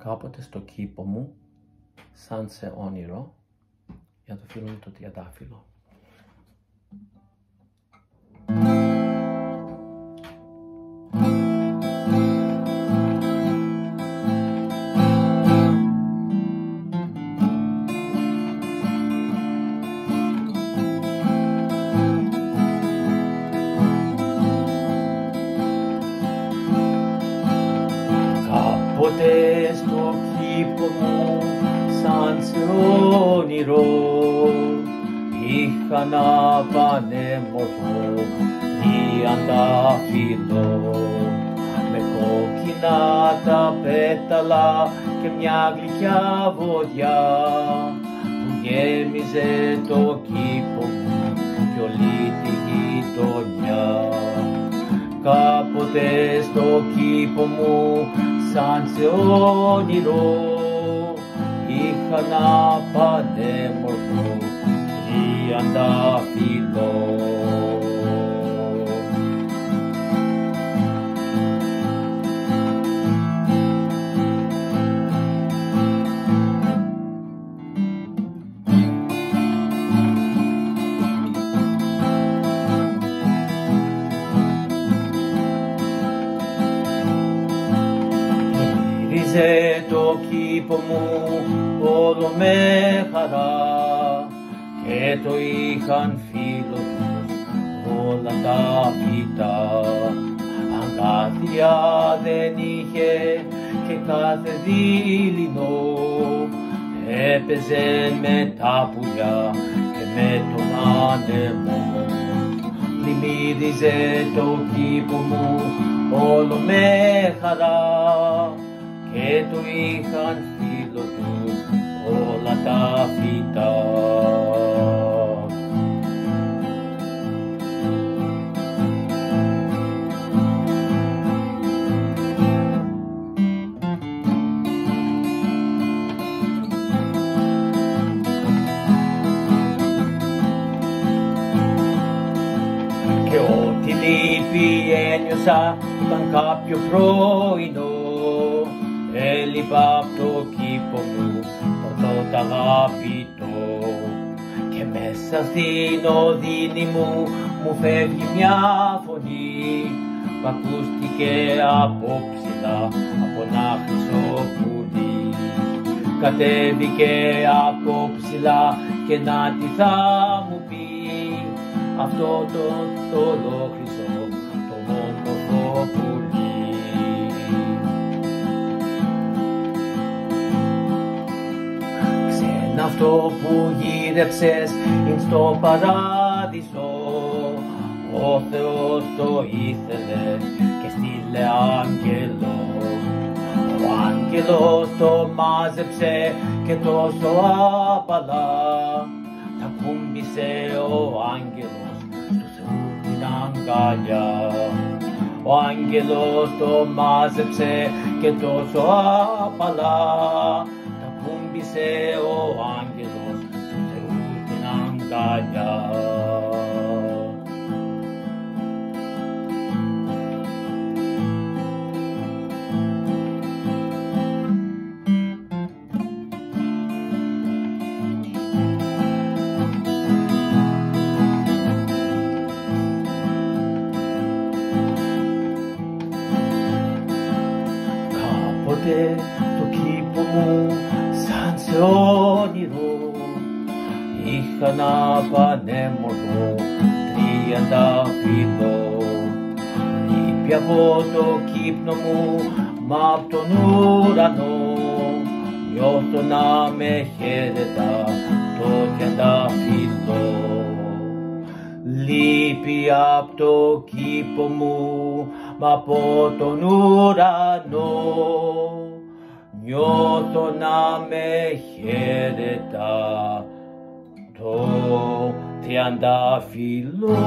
κάποτε στο κήπο μου, σαν σε όνειρο, για το φίλο μου το τριαντάφυλλο. Κάποτε στο κήπο μου, σαν σε όνειρο, είχα ένα πανέμορφο τριαντάφυλλο, με κόκκινα τα πέταλα και μια γλυκιά βοδιά, που γέμιζε το κήπο μου κι όλη τη γειτονιά. Κάποτε στο κήπο μου, σαν σε όνειρο, είχα ένα πανέμορφο τριαντάφυλλο. Γύριζε το κήπο μου όλο με χαρά και το είχαν φίλο τους όλα τα φυτά. Αγκάθια δεν είχε και κάθε δειλινό έπαιζε με τα πουλιά και με τον άνεμο. Πλημμύριζε το κήπο μου όλο με χαρά και το είχαν φίλο τους όλα τα φυτά. Και ό,τι λύπη ένιωσα ήταν κάποιο πρωινό, έλειπα απ' το κήπο μου το τότε αγαπητό, και μέσα στην οδύνη μου φεύγει μια φωνή που ακούστηκε από ψηλά από ένα χρυσό πουλί. Κατέβηκε από ψηλά και να τι θα μου πει αυτό το ολόχρυσο το μόνιμο πουλί. Αυτό που γύρεψες είναι στο παράδεισο, ο Θεός το ήθελε και στείλε άγγελο. Ο άγγελος το μάζεψε και τόσο απαλά τα κούμπησε ο άγγελος του Θεού την αγκαλιά. Ο άγγελος το μάζεψε και τόσο απαλά κούμπησε ο άγγελος του Θεού την αγκαλιά. Κάποτε στο κήπο μου, σαν σε όνειρο, είχα ένα πανέμορφο τριαντάφυλλο. Λείπει από το κήπνο μου, μα απ' τον ουρανό νιώθω να με χαίρετα το τριαντάφυλλο. Λείπει απ' το κήπο μου, μα από τον ουρανό νιώθω να με χαίρετα το τριαντάφυλλο.